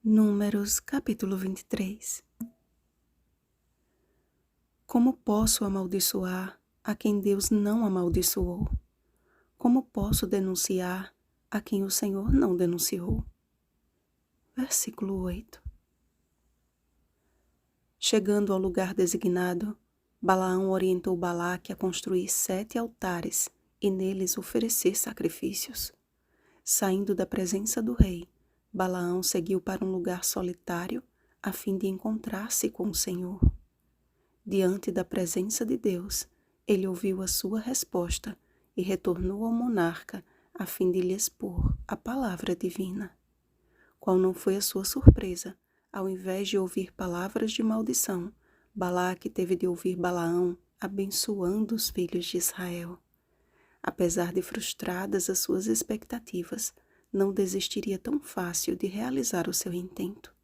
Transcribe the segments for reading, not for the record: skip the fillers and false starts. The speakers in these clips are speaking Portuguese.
Números capítulo 23. Como posso amaldiçoar a quem Deus não amaldiçoou? Como posso denunciar a quem o Senhor não denunciou? Versículo 8. Chegando ao lugar designado, Balaão orientou Balaque a construir 7 altares e neles oferecer sacrifícios. Saindo da presença do rei, Balaão seguiu para um lugar solitário a fim de encontrar-se com o Senhor. Diante da presença de Deus, ele ouviu a sua resposta e retornou ao monarca a fim de lhe expor a palavra divina. Qual não foi a sua surpresa, ao invés de ouvir palavras de maldição, Balaque teve de ouvir Balaão abençoando os filhos de Israel. Apesar de frustradas as suas expectativas, não desistiria tão fácil de realizar o seu intento.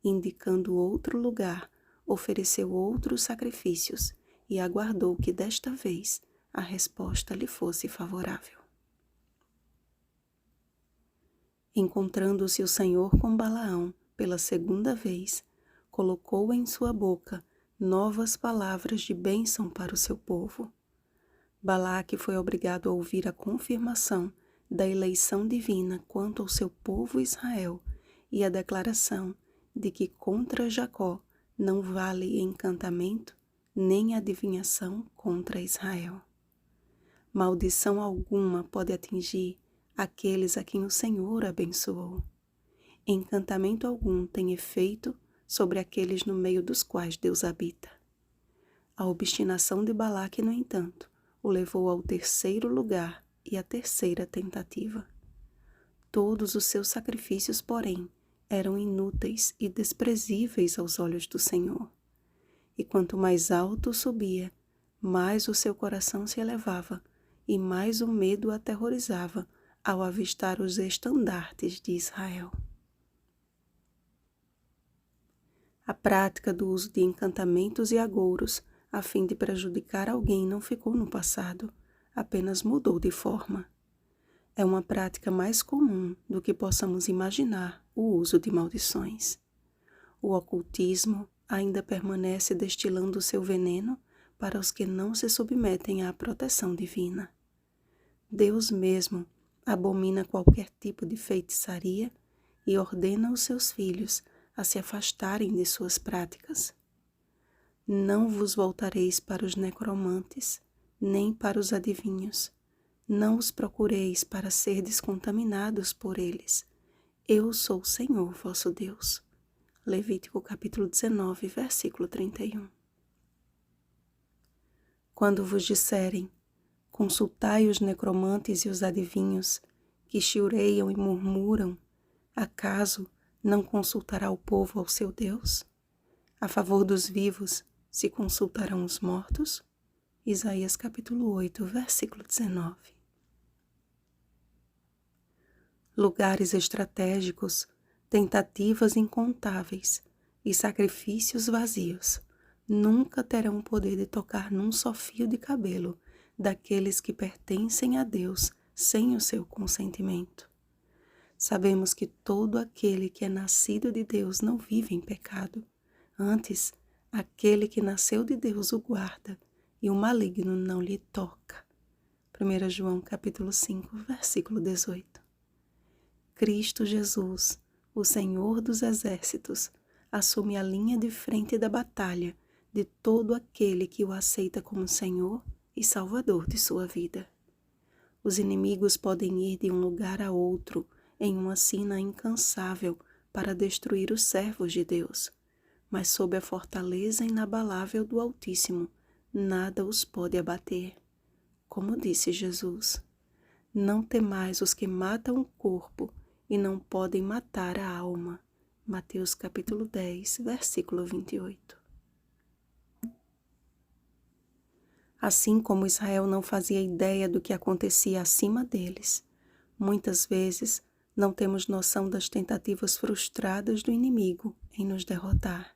Indicando outro lugar, ofereceu outros sacrifícios e aguardou que desta vez a resposta lhe fosse favorável. Encontrando-se o Senhor com Balaão pela segunda vez, colocou em sua boca novas palavras de bênção para o seu povo. Balaque foi obrigado a ouvir a confirmação da eleição divina quanto ao seu povo Israel e a declaração de que contra Jacó não vale encantamento nem adivinhação contra Israel. Maldição alguma pode atingir aqueles a quem o Senhor abençoou. Encantamento algum tem efeito sobre aqueles no meio dos quais Deus habita. A obstinação de Balaque, no entanto, o levou ao terceiro lugar e à terceira tentativa. Todos os seus sacrifícios, porém, eram inúteis e desprezíveis aos olhos do Senhor. E quanto mais alto subia, mais o seu coração se elevava e mais o medo o aterrorizava ao avistar os estandartes de Israel. A prática do uso de encantamentos e agouros a fim de prejudicar alguém não ficou no passado, apenas mudou de forma. É uma prática mais comum do que possamos imaginar o uso de maldições. O ocultismo ainda permanece destilando seu veneno para os que não se submetem à proteção divina. Deus mesmo abomina qualquer tipo de feitiçaria e ordena aos seus filhos a se afastarem de suas práticas. Não vos voltareis para os necromantes, nem para os adivinhos. Não os procureis para ser descontaminados por eles. Eu sou o Senhor vosso Deus. Levítico capítulo 19, versículo 31. Quando vos disserem, consultai os necromantes e os adivinhos, que chiureiam e murmuram, acaso não consultará o povo ao seu Deus? A favor dos vivos se consultarão os mortos? Isaías capítulo 8, versículo 19. Lugares estratégicos, tentativas incontáveis e sacrifícios vazios nunca terão o poder de tocar num só fio de cabelo daqueles que pertencem a Deus sem o seu consentimento. Sabemos que todo aquele que é nascido de Deus não vive em pecado. Antes, aquele que nasceu de Deus o guarda e o maligno não lhe toca. 1 João capítulo 5, versículo 18. Cristo Jesus, o Senhor dos exércitos, assume a linha de frente da batalha de todo aquele que o aceita como Senhor e Salvador de sua vida. Os inimigos podem ir de um lugar a outro em uma sina incansável para destruir os servos de Deus, mas sob a fortaleza inabalável do Altíssimo, nada os pode abater. Como disse Jesus, não temais os que matam o corpo e não podem matar a alma. Mateus capítulo 10, versículo 28. Assim como Israel não fazia ideia do que acontecia acima deles, muitas vezes não temos noção das tentativas frustradas do inimigo em nos derrotar.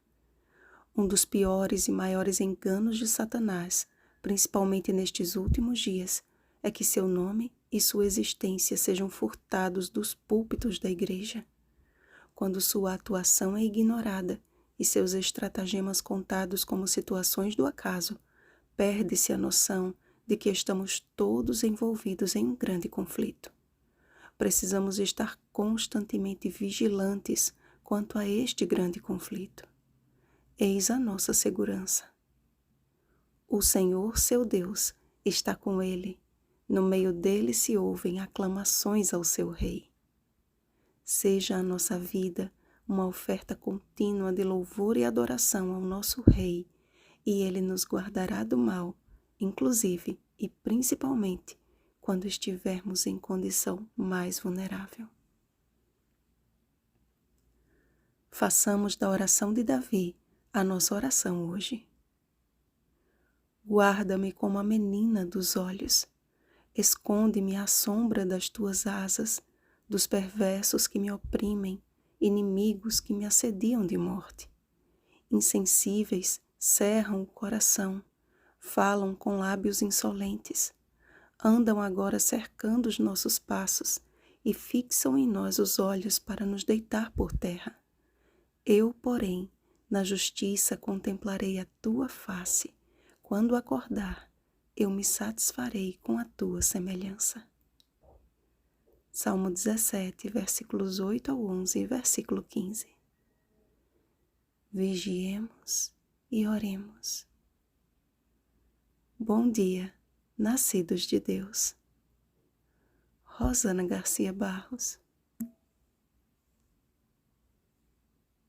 Um dos piores e maiores enganos de Satanás, principalmente nestes últimos dias, é que seu nome e sua existência sejam furtados dos púlpitos da igreja. quando sua atuação é ignorada e seus estratagemas contados como situações do acaso, perde-se a noção de que estamos todos envolvidos em um grande conflito. Precisamos estar constantemente vigilantes quanto a este grande conflito. Eis a nossa segurança. O Senhor, seu Deus, está com ele. No meio dele se ouvem aclamações ao seu rei. Seja a nossa vida uma oferta contínua de louvor e adoração ao nosso Rei, e Ele nos guardará do mal, inclusive e principalmente quando estivermos em condição mais vulnerável. Façamos da oração de Davi a nossa oração hoje. Guarda-me como a menina dos olhos, esconde-me à sombra das tuas asas, dos perversos que me oprimem, inimigos que me assediam de morte. Insensíveis cerram o coração, falam com lábios insolentes, andam agora cercando os nossos passos e fixam em nós os olhos para nos deitar por terra. Eu, porém, na justiça contemplarei a tua face. Quando acordar, eu me satisfarei com a tua semelhança. Salmo 17, versículos 8 ao 11 e versículo 15. Vigiemos e oremos. Bom dia, nascidos de Deus. Rosana Garcia Barros.